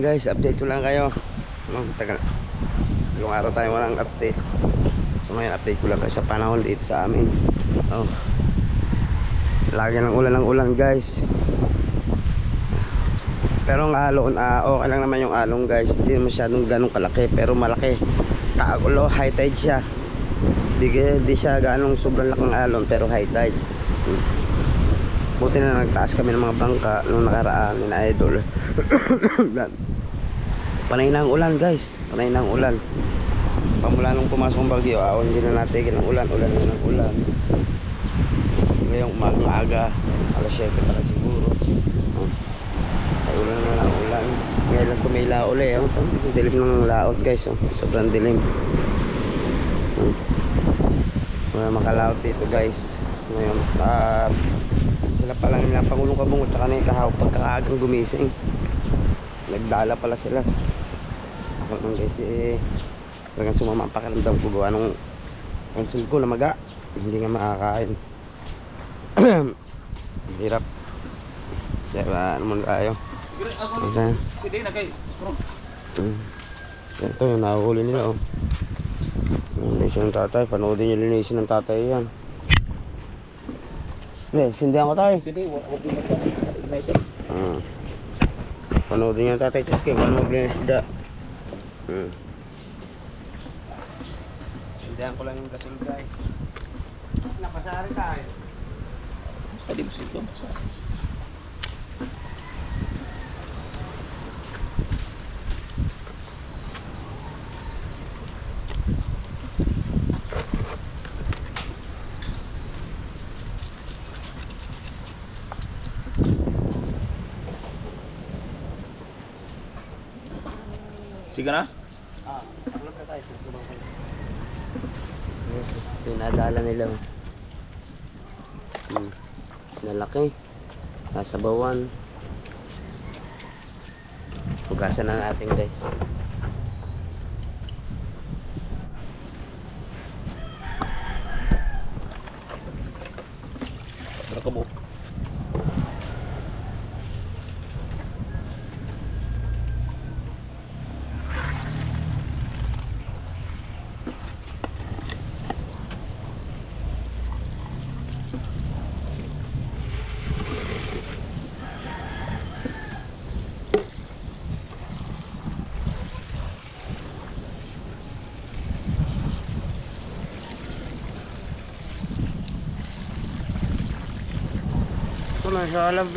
guys, update ko lang kayo. Tagal. Ilang araw tayo walang update. So ngayon update ko lang kayo sa panahon dito sa amin. Lagi ng ulan guys. Pero ang alon, okay lang naman yung alon guys. Hindi masyadong ganong kalaki, pero malaki. Tagulo, high tide siya. Di siya ganong sobrang laking alon, pero high tide. Buti na nagtaas kami ng mga bangka nung nakaraan na idol. Panay na ang ulan guys, panay na ang ulan. Pamula nung pumasok ang bagyo, hindi na natigil ng ulan na ng ulan. Ngayong maaga, alas 7 pa na siguro. Ay ulan na lang ulan. Ngayon lang tumila uli. Dilim ng laot guys, sobrang dilim. Wala makalaot dito guys. Ngayon, sila pala nila Pangulong Kabungo at kanina pagkakaagang gumising, nagdala pala sila. Ako nang guys talagang sumama ang pakiramdam ko gawa nung konsul ko na maga, hindi nga makakain. Hirap. Diba naman tayo. Ito yung nahuhuli nila linisin ng tatay, panoodin yung linisin ng tatay yan. Sindihan ko tayo. Panoodin yung tatay Cheske, paano maglinis da. Sindihan ko lang yung gasol guys. Napasari tayo. Tadi mesti itu masa. Sige na? Tulog na tayo. Pinadala nila. Nalaki. Nasa bawan. Hugasan na natin guys. Nakabo. Ito na siya alam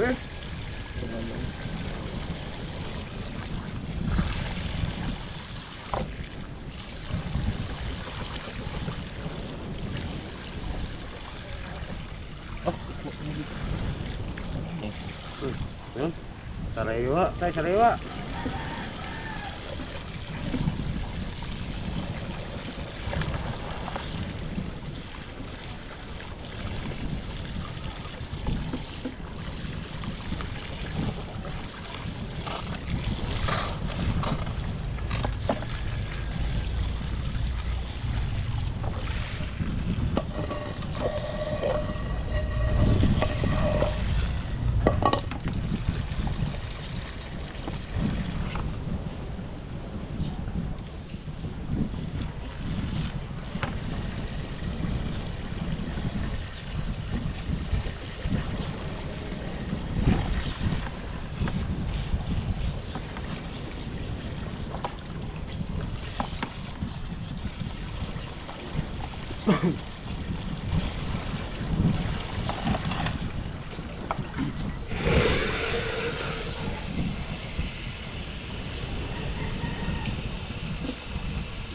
Sariwa, tayo sariwa.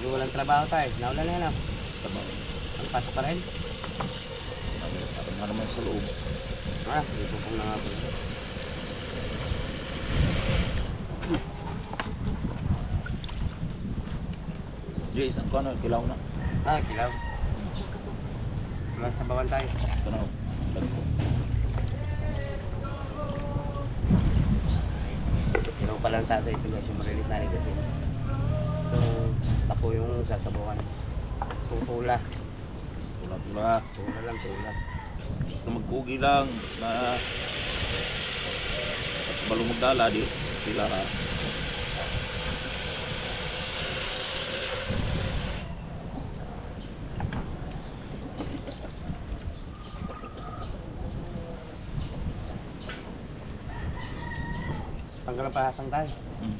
Walang trabaho tayo, naulan na yan ang pasok pa rin. Parang nga naman sa loob. Hindi po pong nangapon. Jadi isang ko kilaw na. Kilaw. Wala sa bawan tayo. Ito na. Kilaw pa lang tatay ito guys, yung marilit na rin kasi. Ito, tapo yung sasabawan. Tutula. Tula-tula. Tula lang, tula. Basta magkugi lang na balong magdala di sila ha. Tanggal ang pahasang tayo. Hmm.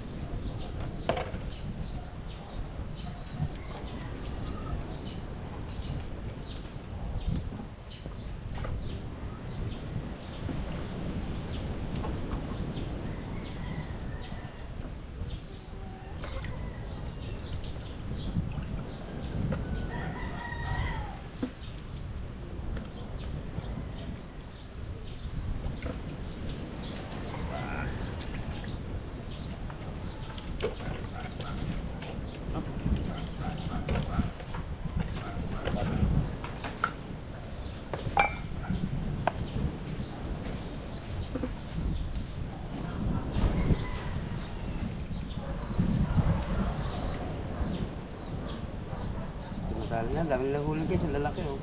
Tumatali na, dami nila huli guys, ang lalaki oh.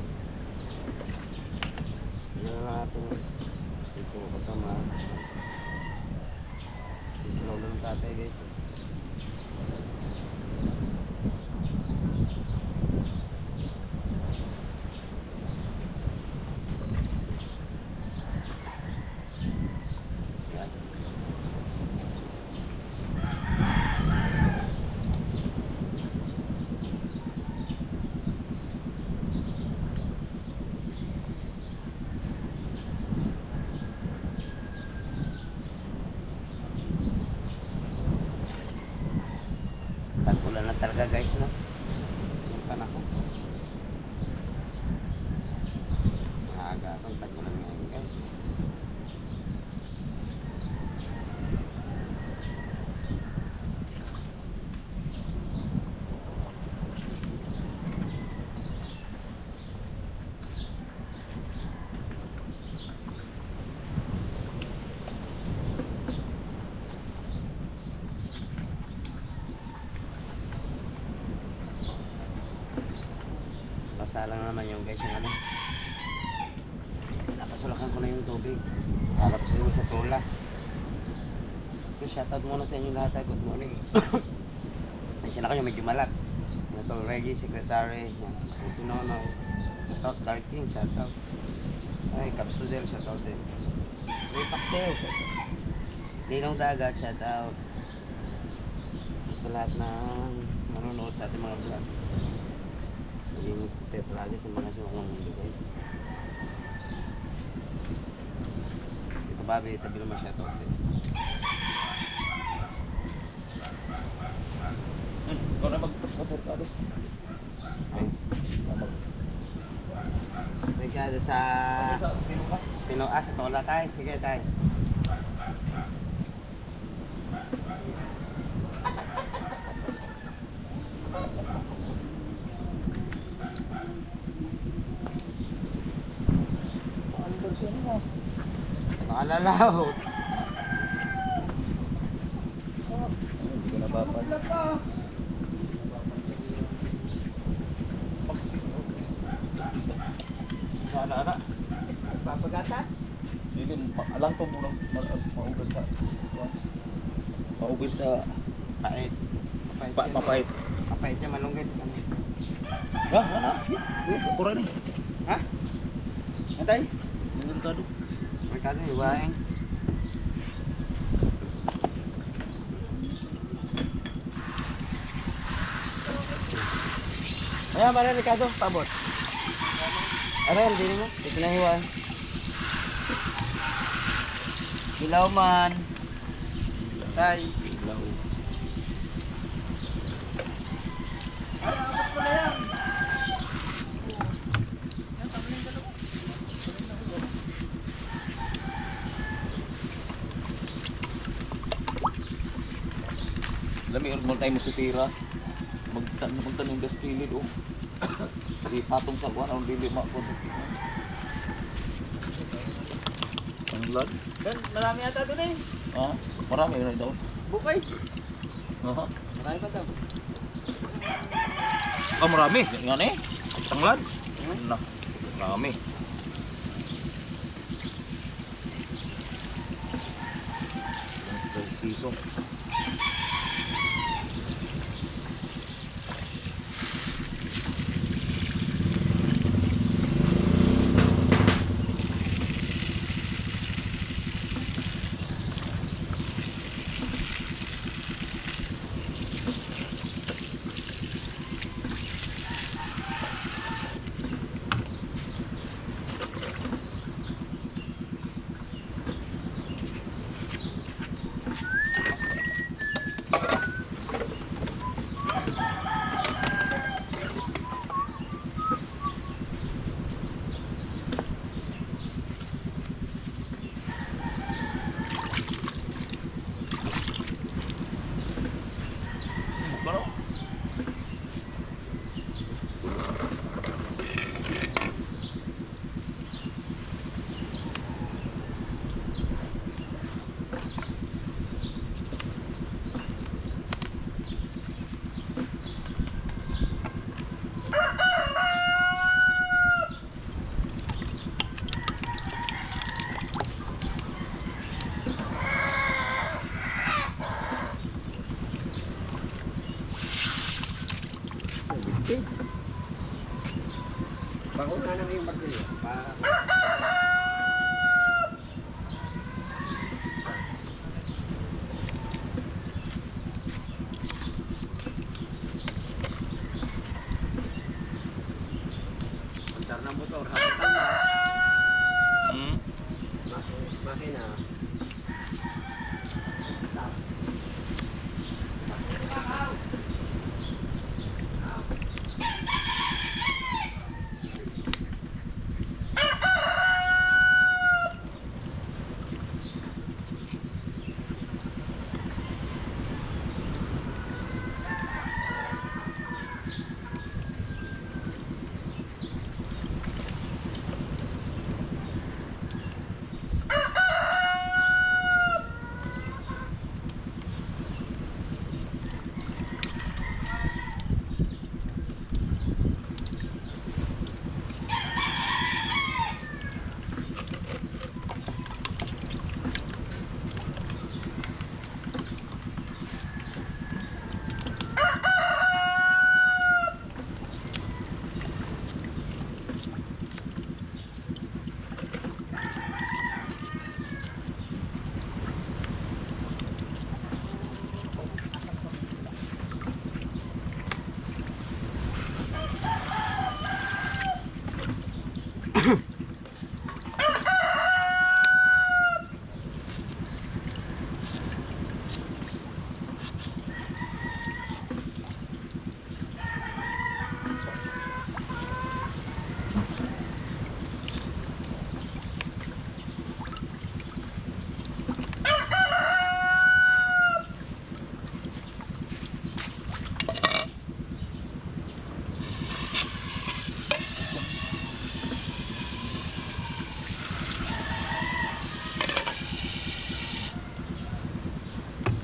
Yan na natin. Ito, katama. Ito lang ng tatay guys. Yan. Tag-ulan na talaga guys, no? Yung panahon. Maaga akong tag-ulan ngayon guys. Basa lang naman yung guys yung ano. Nakasulakan ko na yung tubig. Harap ko yung sa tula. Okay, shoutout muna sa inyo lahat. Good morning. Ayun na kayo medyo malat. Ito Reggie, Secretary. Yan. Kung sino na. Shoutout Dark King, shoutout. Ay, Capsudel, shoutout din. Ray Paxel, shoutout. Linong Dagat, shoutout. Sa lahat ng manonood sa ating mga vlog. Naging tayo palagi sa mga sukong mundo guys. Ito Bobby, tabi naman siya ito. Ikaw na mag-pasarkado. Okay. Regado sa Tinoa, sa Tola tayo. Sige tayo. Ano version mo? Nakalalaw. Hindi ko nabapal. Ana-ana. Papagatas? Hindi, alang to muna maugad sa... Maugad sa... Pait. Mapait. Mapait siya, malunggit. Ha? Ano? Kurang ni. Ha? Natay? Nagkado. Merkado, iwain. Ayan, mana Ricardo, pabot. Ayan, hindi mo. Hindi pinahiwain. Ilaw man. Tay. Ilaw. Lami mo tayo mo sa tira. Magtanong gas kilid oh. Di patong sa kuan ang dili ma ko. Ang lag. Dan, marami ata doon eh. Ah, marami na daw. Bukay. Aha. Marami pa daw. Ah, marami. Nga ni. Tanglad. Na. Marami. Piso. Bakuna na yung martilyo. Antar na motor, hakitan na. Hmm? Makina.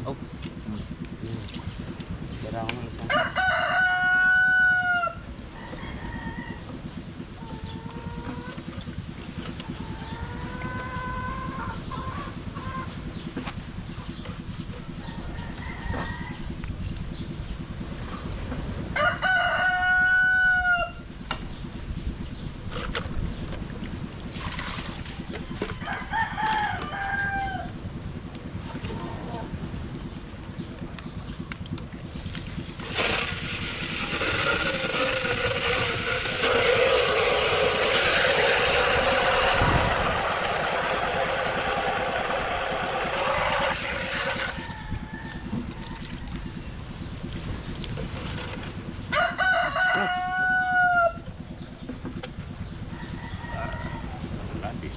Oh. Tira ko ng isa. Lati.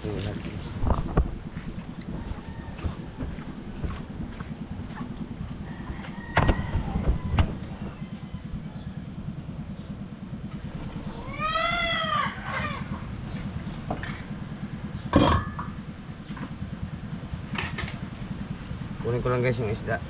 Ulan guys. Kunin ko lang guys yung isda.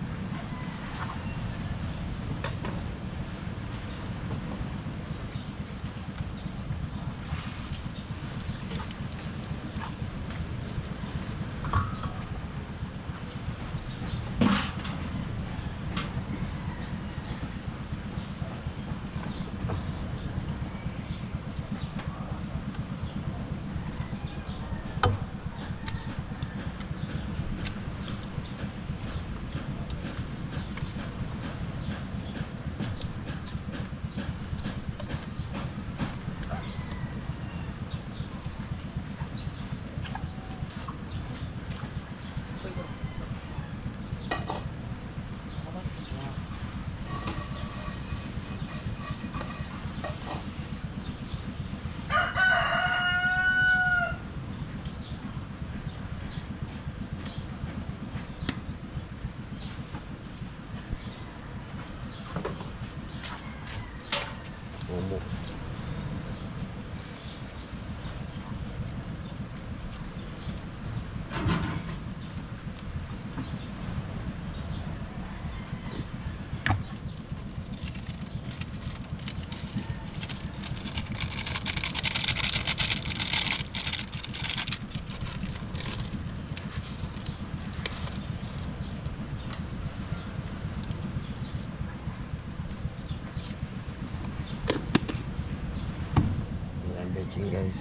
watching guys.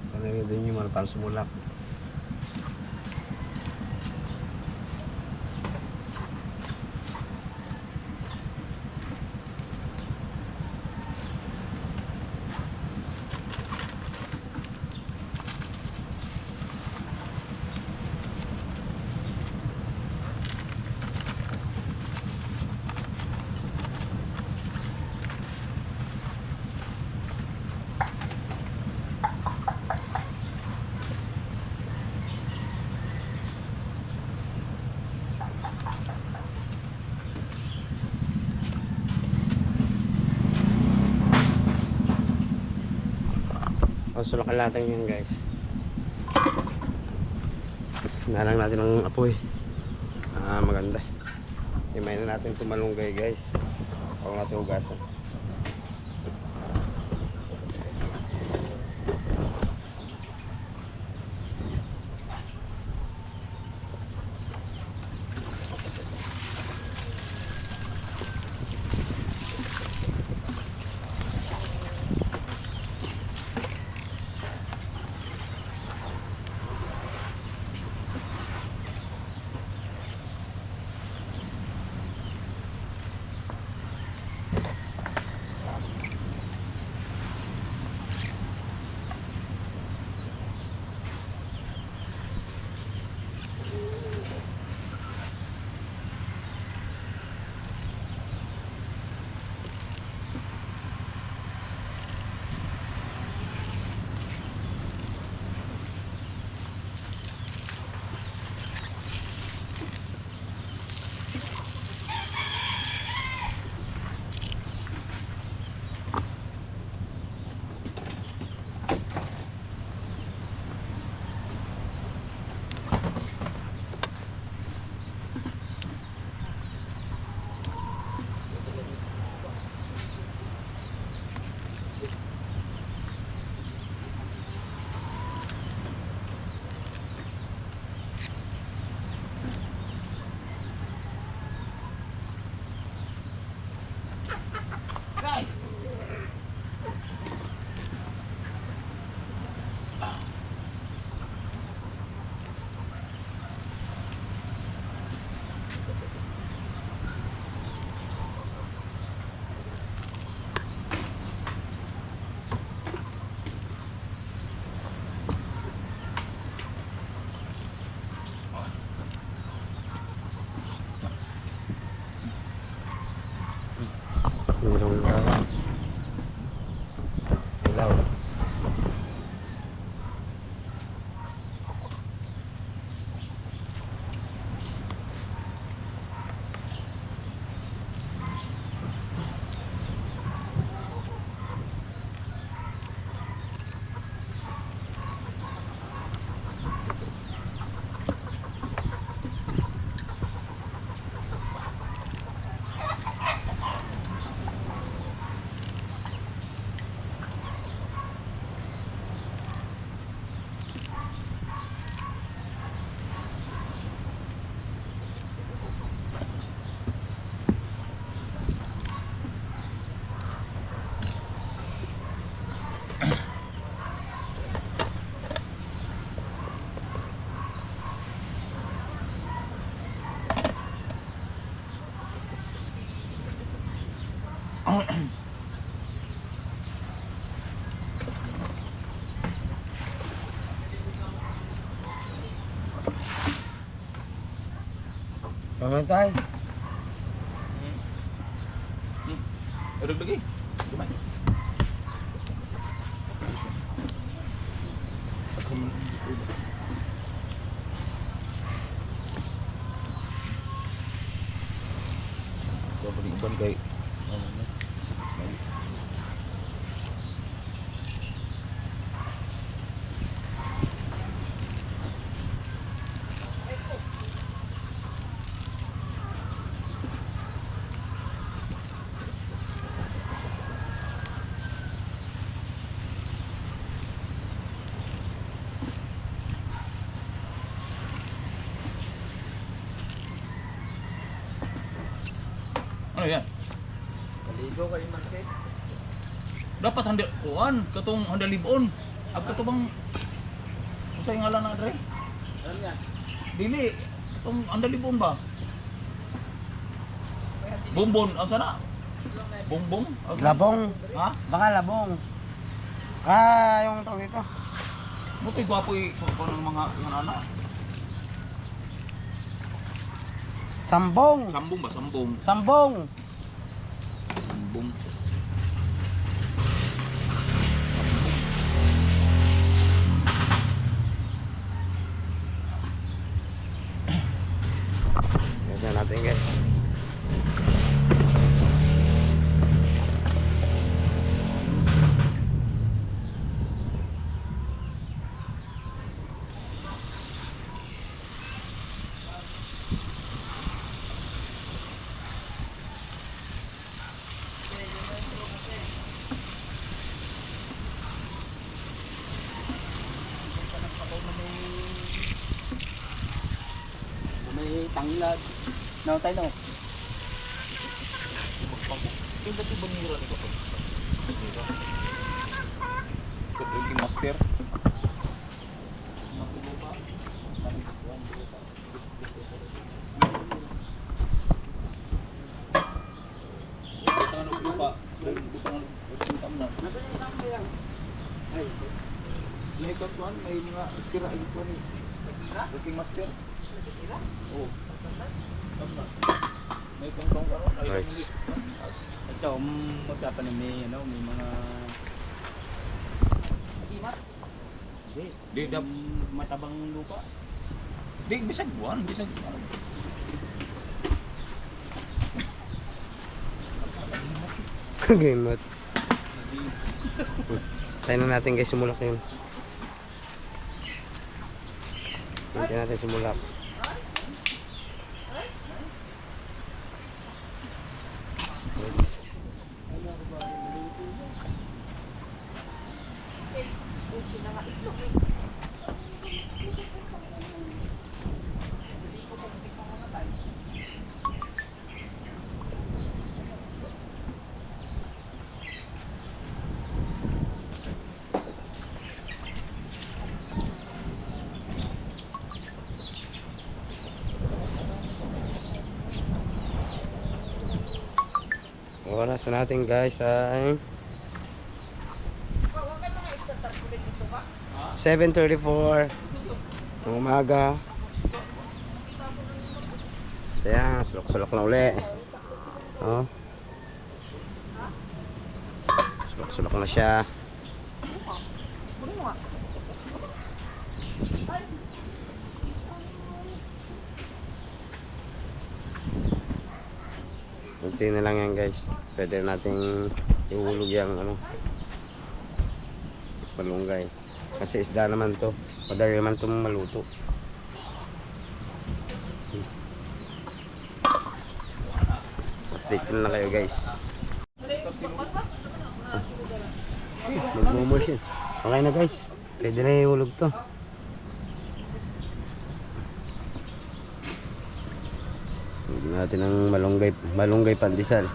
Panoorin din nyo paano sumulak. Sulakan natin yan guys. Hinalang natin ang apoy. Maganda. Himayin na natin tumalunggay guys. Ako nga ito hugasan. Ilaw. Pamantay. Urog lagi. Kumay. Dapat iban kay ano yan? Kaligo kayo market. Dapat handa kuan katong handalibon. Ag katubang unsay ngalan na dre? Dili katong handalibon ba? Bombon, ang sana? Bongbong? Labong. Ha? Baka labong. Yung tawag ito. Mutoy gwapo ng mga anak. Sambong. Sambong ba? Sambong. Sambong. Sambong. Yes na natin guys. May tanglad. No, tayo no. Yung dati banira ni kapag. Drinking master. May katuan, may mga sira ito ni Drinking master. Oh. May kongkong karon ay Right. Ito, magkatanim ni, may mga... Di dap matabang lupa. di bisag buwan, bisag Kagemot. Tayo na natin guys sumulak yun. Hindi natin sumulak. Yes. Oras na natin guys ay 7:34 ng umaga. Ayan, sulok-sulok na uli. Oh. Sulok-sulok na siya. Kunti na lang yan guys. Pwede nating ihulog yung malunggay. Kasi isda naman to. Madali naman itong maluto. Update ko na kayo guys. Magmumulsin. Okay na guys. Pwede na ihulog to. Hulog natin ang malunggay pandesal.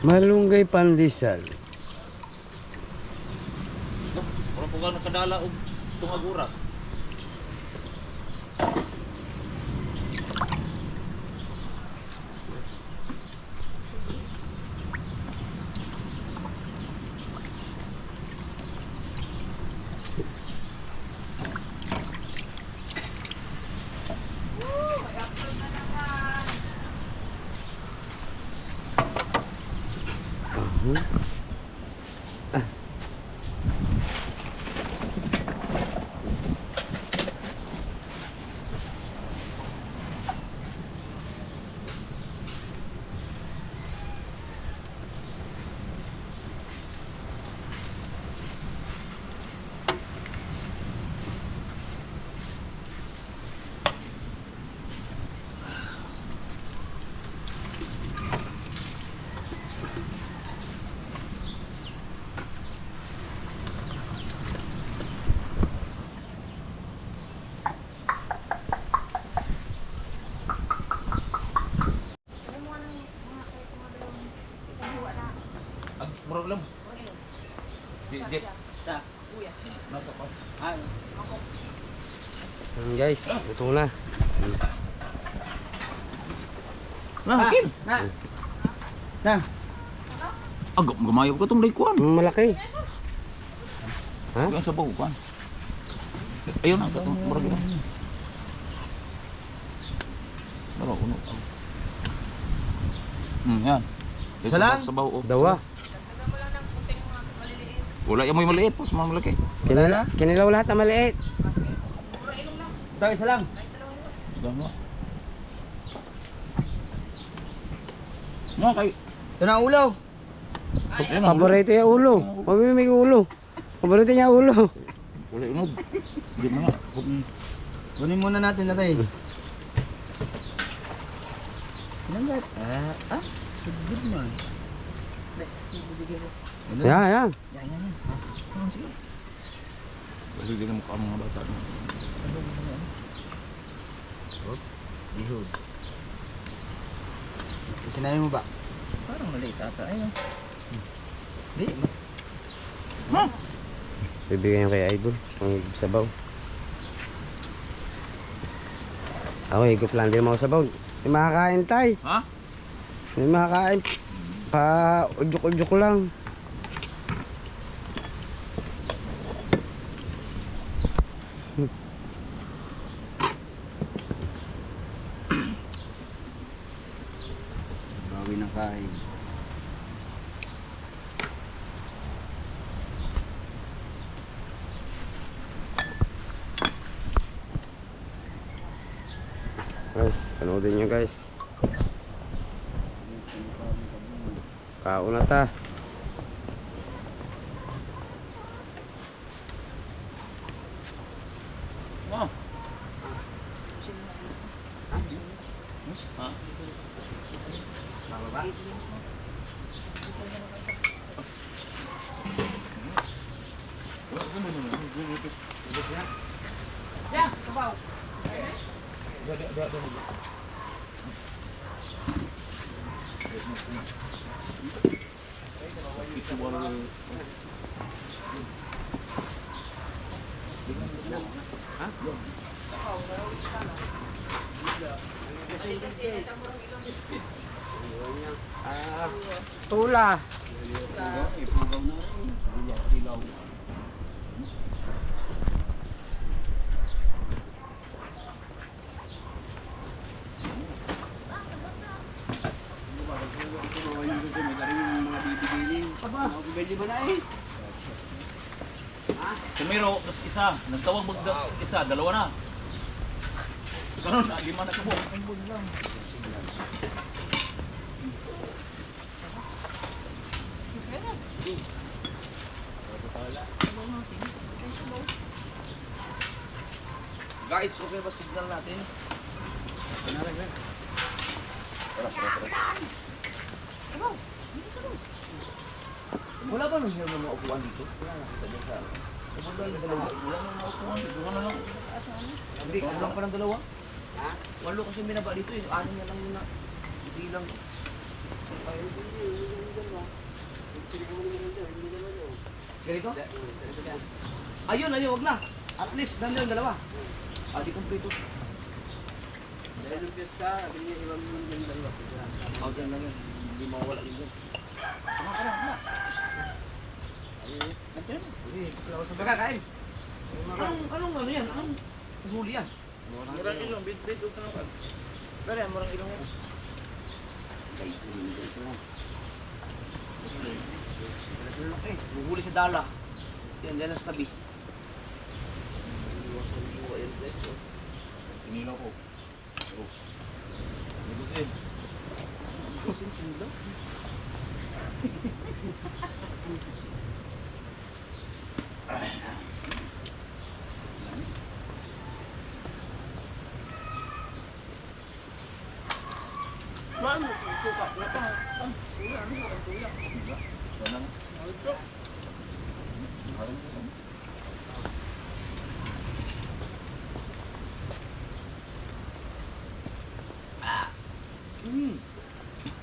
Malunggay pandesal. Orang pugan kadala og tungag oras. Sa? Nasa pa. Ah, Ayan guys, ito na. Na, Kim. Na. Agam gamayo ka tong likuan. Malaki. Ha? Kuan sa bawo kuan. Ayun na katong murag yun. Dalawa uno. Yan. Isa lang? Sa bawo. Dawa. Wala yung may maliit, mas mga malaki. Kinilaw lahat na maliit. Ito, isa lang. Dama. Nga kay Ito na ulaw. Paborito yung ulo. May ulo. Paborito niya ulo. wala unod. Di mo na. Kunin muna natin na tayo. Ilan ba? Good man. Yan, yan. Kasi di na mukha ang mga bata. Ihod. Sinabi mo ba? Parang maliit ata. Ayun. Di. Bibigyan yung kay Idol. Ang sabaw. Ako, higop lang din mo ako sabaw. May makakain tay. Ha? May makakain. Pa-udyok-udyok lang. Bawi ng kain. Guys, panoodin nyo guys. Kauna ta. Wow. Ha? Tula. Tumiro, tapos isa. Nagtawag isa, dalawa na. Karon na, lima na kabo. Guys, okay ba signal natin? Wala ba nang hirap na mga upuan dito? Wala nakita doon sa... Wala na dalawa. Wala na naupuan, dito na lang. Hindi, kulang pa ng dalawa. Walo kasi minaba dito eh. Ano na lang na. Hindi lang. Ganito? Ayun, wag na. At least, nandiyan dalawa. Di kumplito. Dahil ng piyesta, hindi ibang nandiyan dalawa. Dyan lang yun. Hindi mawala din dyan. Tama. Nandiyan. Magkakain. Anong ano yan? Anong huli yan? Murang ilong, bit-bit, huwag ka naman. Dari, murang ilong yan. Guys, ito lang. Huhuli sa dala. Yan, dyan sa tabi. Pinilaw ko. Lubusin.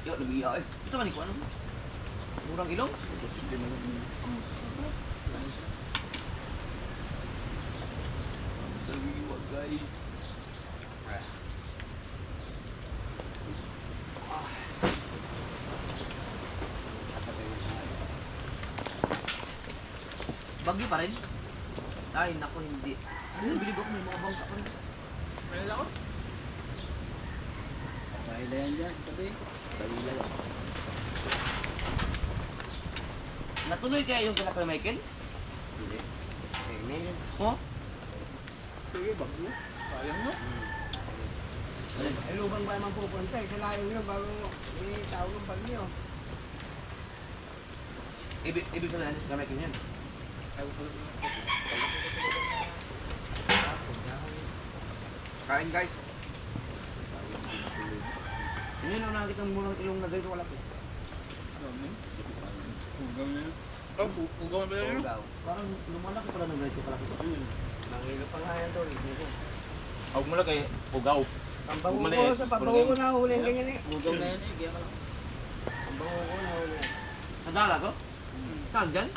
Yo, nabiya eh. Ito man ikaw ano? Murang ilong? guys. Bagyo pa rin? Ay, naku, hindi. Ano, bilib ako, may mga bangka pa rin. Mayroon ako? Kailan yan tabi? Balila yan. Natuloy kaya yung kala kay Michael? Hindi. Eh, ngayon. Oh? Sige, bagyo. Sayang no? Eh, lubang ba naman pupunta eh. Sa layo nyo bago tawag ng bagyo. Ibig sabihin natin kay Michael yan. Kain guys. Yun ang nakikita mo ng ilong na ganito kalaki. Ano yun? Ugaw na yun. Oh, ugaw na ba yun? Ugaw. Parang lumalaki pala ng ganito kalaki. Nangilo pa nga yan tol. Huwag mo lang kay ugaw. Ang bango Mali. ko sa pabango ko na huli ang ganyan eh. Ugaw na yan eh, kaya ka lang. Ang bango ko na huli. Sa dala to? Saan dyan?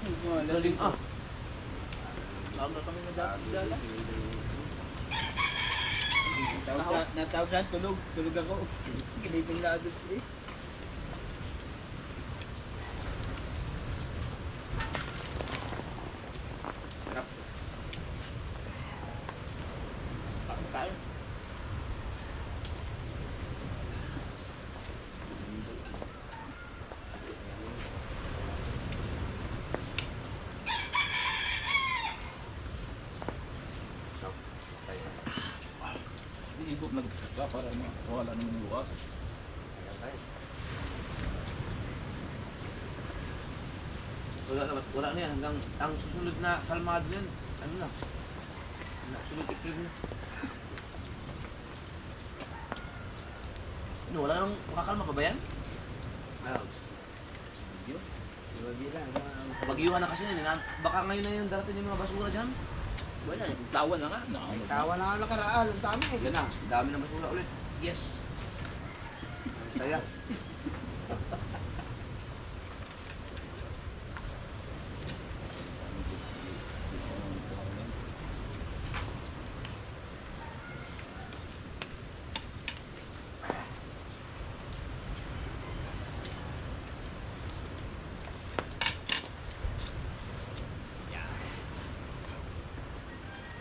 Galing ah. Tawag na kami na dala. Natawag dyan, tulog. Tulog ako. Kinising na agad siya eh. Sarap. Kain tayo. Iigop na ka para wala naman yung luwas. Wala na yan. Hanggang ang susunod na kalmado yan. Ano na? Sunod April na. Ano, wala nang makakalma pa ba yan? Ano? Iba bilang. Bagyuhan na kasi yan. Baka ngayon na yung darating yung mga basura dyan. Wala, tawa na nga. Tawa na nga nakaraan. Ang dami eh. Yan na, dami ng basura ulit. Yes. Saya.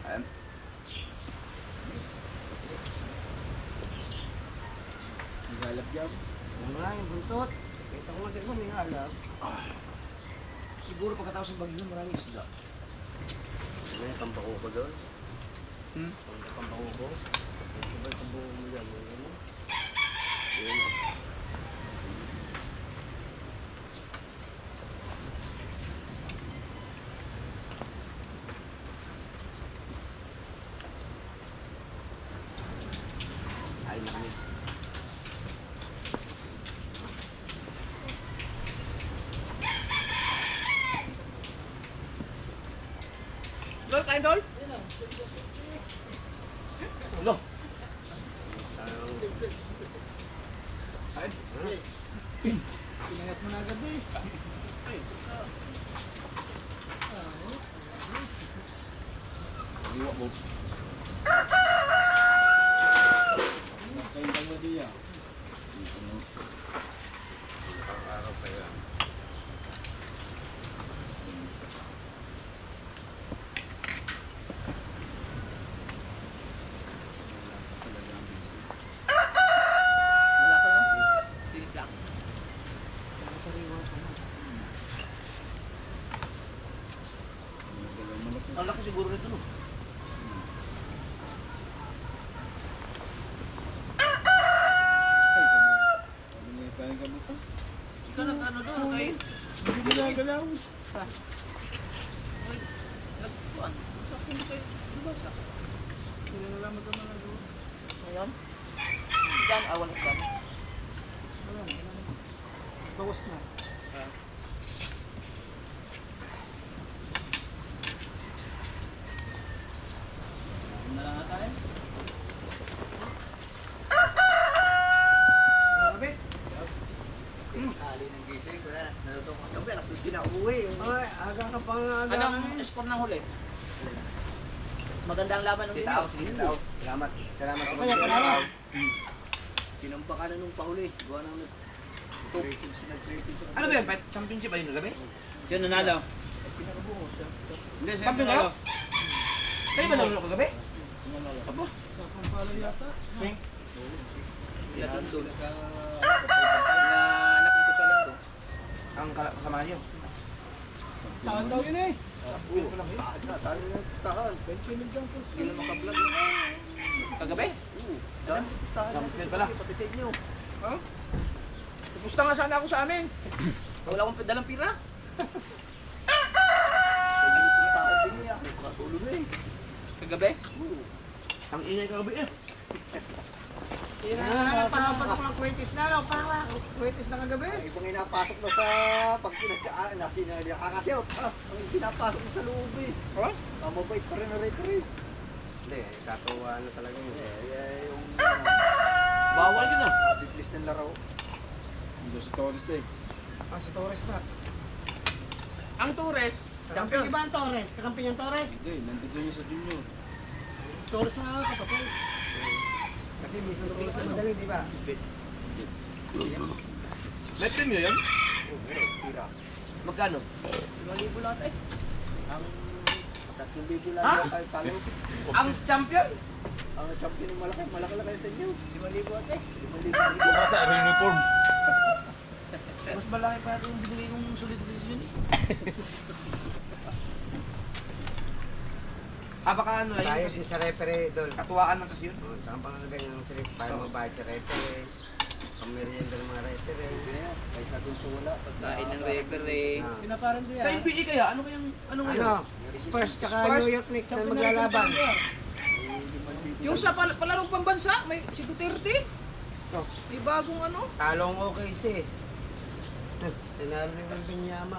Ayan. Galap jam. Ano nga yung buntot. Kita ko nga sa iba may halap. Siguro pagkatapos ng bagyo, maraming isda. Ano yung tampako ko doon? Hmm? Ang tampako ko. Iba yung tampako mo dyan. Ano? Yun. Kain na kami. Dol, kain Dol? Ulo. Kain. Pinayat mo na agad eh. Iwa mo. Kain mo diya. Araw pa yan. Wala pa yun. Tinig lang. Ang laki siguro nito no. Ikaw nag-ano doon kay... Ginagalaw. Nagpuan. Sa akin kayo. Basta. Kinalaman ka na doon. Ngayon? Diyan, awan ka. Wala na. Bawas na. Na lang tayo. Mabit. Ali ng gising ko na. Naluto ko kape. Alas 12 na Uwi. Ay, aga ka pa nga aga. Anong score ng huli? Maganda ang laban ng Sige, inyo. tao, sige, tao. Salamat. Salamat. Kaya panalo. Kinampa ka na nung pahuli. Gawa ng Ano ba yan? Championship ba yun gabi? Diyan nanalo. Hindi, siya Champion kayo? Kayo ba nalulok kagabi? Aba. Ilan doon? Na anak ni Kusalando. Ang kasama niyo. Tahan daw yun eh. Tahan. Sila makablog. Kagabi? Champion pala. Pati sa inyo. Tapos na nga sana ako sa amin. Wala akong dalang pira. Tao din niya. Makatulog na eh. Kagabi? Ang ingay kagabi eh. Nagpapatok ng kwetis na, no? Para kwetis na kagabi. Ang ibang inapasok na sa pag nakakasyot. Ang pinapasok mo sa loob eh. Ang mabait pa rin na referee. Hindi, katuwa na talaga yun. Yung Bawal yun ah. biglis ng laro. Ah, si Torres pa. Ang Torres, Kakampi ba ang Torres? Kakampi niyang Torres? Hindi, nandito niya sa junior. Torres na kapatid. Kasi may isang Torres na madali, di ba? may premium yun? Tira. Magkano? 5,000 lahat eh. Ang 3,000 Ha? lang tayo talo. Ang champion? Ang champion ng malaki, malaki lang kayo sa inyo. 5,000 ate. 5,000. Baka sa uniform. Mas malaki pa ito yung binili kong solicitation eh. Baka ano lang Tayo yun din kasi sa referee, Dol. katuwaan lang kasi yun. Saka pangalagay ng sirip, para mabayad sa referee. Pamerienda ng mga referee. Kaysa dun sa wala. Pagkain ng referee. Ah. Pinaparan din Sa NBA kaya, ano kayang, ano ngayon? Ano? Spurs tsaka Spurs? New York Knicks ang maglalaban. Yung sa palarong pambansa, may si Duterte. Oh. May bagong ano. Talong OKC. Tinalo ni Wembanyama.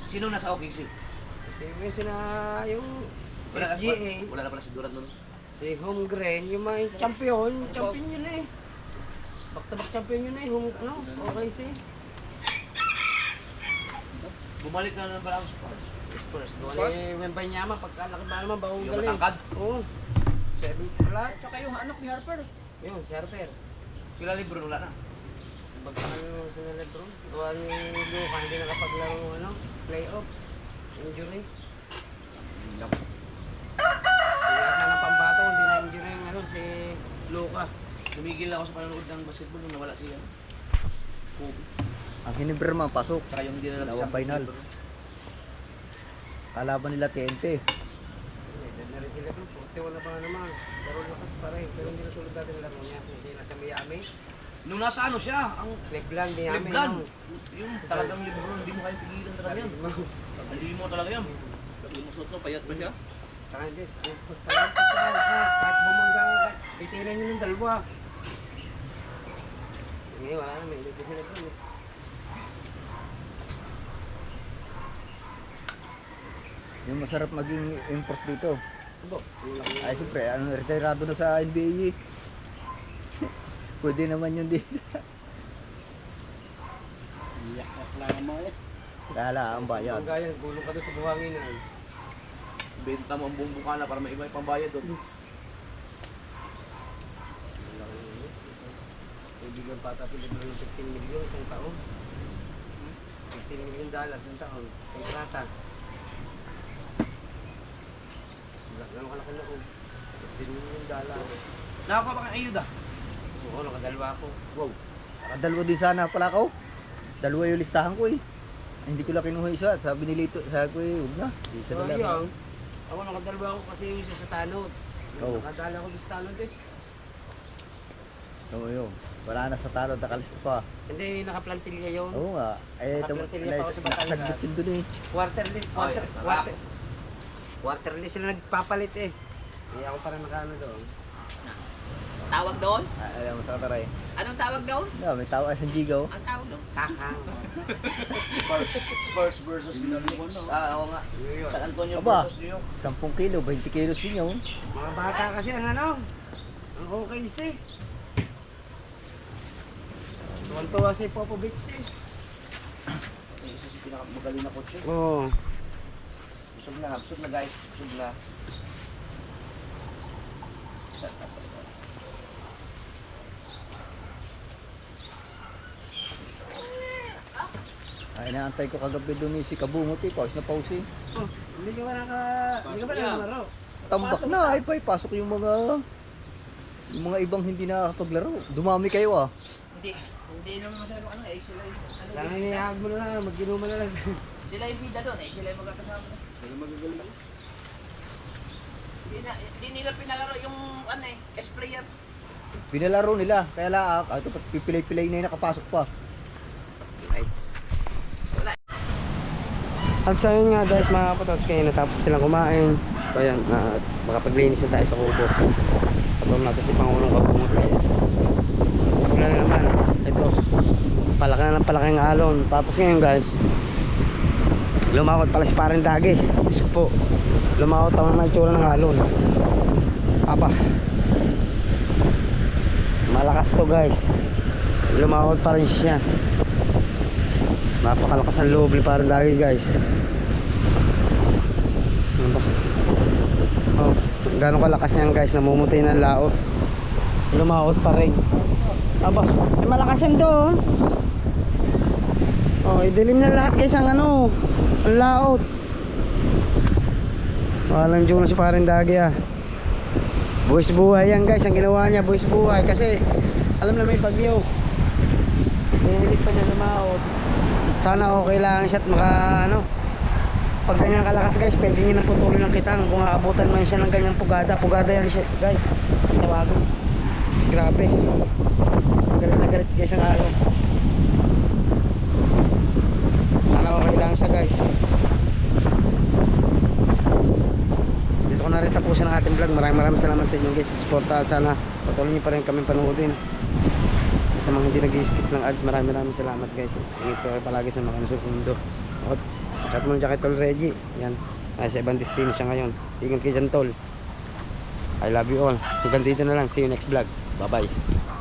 Sino nasa OKC? Kasi may sila yung si Wala na- SGA, Wala na pala si Durant nun. si Holmgren, yung mga champion yun eh. Back-to-back champion yun eh, OKC. Bumalik na naman pala ang Spurs. Spurs. Doon ni Wembanyama, pagkalaki ba naman, bagong Yung galing. matangkad? Oo. 7 flat. Tsaka yung anak ni Harper. Yun, si Harper. Sila Lebron wala na. Bagsakan yung sila Lebron. Gawa ni Luka, hindi nakapaglaro ng playoffs. Injury. Kaya sana pambato, hindi na injury yung si Luka. Tumigil ako sa panonood ng basketball nung nawala siya. Kobe. Ang Hiniberma, pasok. Saka yung hindi na Dalawang final. Kalaban nila TNT. Dead na rin sila doon. 41 pa nga naman. Pero lakas pa rin. Pero hindi na tulad dati ng laro niya. Hindi nasa Miami. Nung nasa ano siya, ang Cleveland, Miami. Cleveland. no? Yung talagang Lebron, hindi mo kaya pigilan talaga yan. Hindi mo talaga yan. Sabi mo suot no, payat ba siya? Saka hindi. Kahit bumangga, bitiran nyo ng dalawa. Ngayon, wala naman. Hindi ko sila doon. Yung masarap maging import dito. Abo, Ay, siyempre, ano, retirado na sa NBA eh. Pwede naman yun dito. Kala ang bayad. Bumangga yan, gulong ka doon sa buhangin na. Benta mo ang buong bukana para may iba yung pambayad doon. Ibigyan pa tapos libre ng 15 million isang taon. $15 million isang taon. Kontrata. Gano'n kalaki na kung $15 million. Nakakuha pa kang ayuda. Oo, nakadalwa ako. Wow. Dalawa din sana pala ko. Dalawa yung listahan ko eh. Ay, hindi ko lang kinuha isa. Sabi ni Lito, sabi ko eh, huwag na. Isa na lang. Sayang. Ako nakadalwa ako kasi yung isa sa tanod. Oo. Nakadala ko doon sa tanod eh. Oo yun. Wala na sa talo, nakalista pa. Hindi, nakaplantilya yun. Oo nga. Eh, Nakaplatilya pa ako sa Batangas. nakasaglit yun dun eh. Quarterly sila nagpapalit eh. Hindi ako parang nakaano doon. Tawag doon? Alam mo sa kataray. Anong tawag doon? No, may tao sa Gigaw. Ang tawag doon? Kakang. Spurs versus Oo nga. Yun. San Antonio Aba. versus New York. 10 kilo, 20 kilos din yun. Mga bata kasi ang ano. Ang OKC. Tuwan-tuwa si Popovich eh. Isa si pinakamagaling na coach eh. Oo. Busog na guys, busog na. Ay, naantay ko kagabi doon si Kabungot eh. Paus na paus eh. Hindi ka ba nakalaro? Tambak na ay pay. Pasok yung mga ibang hindi nakakapaglaro. Dumami kayo ah. Hindi naman masyadong ano eh, sila yung ano, Sana niyahag mo na lang, mag-inuman na lang. sila yung bida doon eh, sila yung magkakasama na. Hindi nila pinalaro yung ano eh, sprayer. Pinalaro nila. Kaya laak. Ito pat pipilay-pilay na yung nakapasok pa. Lights. At so yun nga guys mga kapatods, kaya natapos silang kumain. So ayan, makapaglinis na tayo sa kubo. Patulong natin si Pangulong Kabungot guys. Wala na naman. Ito, palaki na ng palaki ng alon. Tapos ngayon guys, lumakot pala si Paring Dagi. Diyos ko po, lumakot ang mga itsura ng alon. Aba, malakas to guys. Lumakot pa rin siya. Napakalakas ang loob ni Paring Dagi guys. Ano ba? Oh, gano'ng kalakas niyan guys, namumuti ng laot. Lumaot pa rin. Aba, malakas yan doon. Oh, idilim na lahat guys ang ano, ang laot. Walang dyan si Paring Dagi ah. Buwis buhay yan guys, ang ginawa niya, buwis buhay. Kasi, alam na may bagyo. Pinilit pa niya lumaot. Sana okay lang siya at maka ano, pag ganyan kalakas guys, pwede niya nang putulin ng kitang kung aabutan man siya ng ganyang pugada. Pugada yan siya guys, tawagan. Grabe, galit na galit guys ang araw. Sana okay lang siya guys. Dito ko na rin tapusin ang ating vlog. Maraming salamat sa inyo guys sa suporta at sana patuloy niyo pa rin kami panoodin. Sa mga hindi nag-skip ng ads, maraming salamat guys. Ingat kayo palagi sa mga nasusunod mundo. At chat mo dyan kay Tol Reggie. Yan, nasa ibang destino siya ngayon. Ingat kayo dyan Tol. I love you all. Hanggang dito na lang. See you next vlog. Bye bye.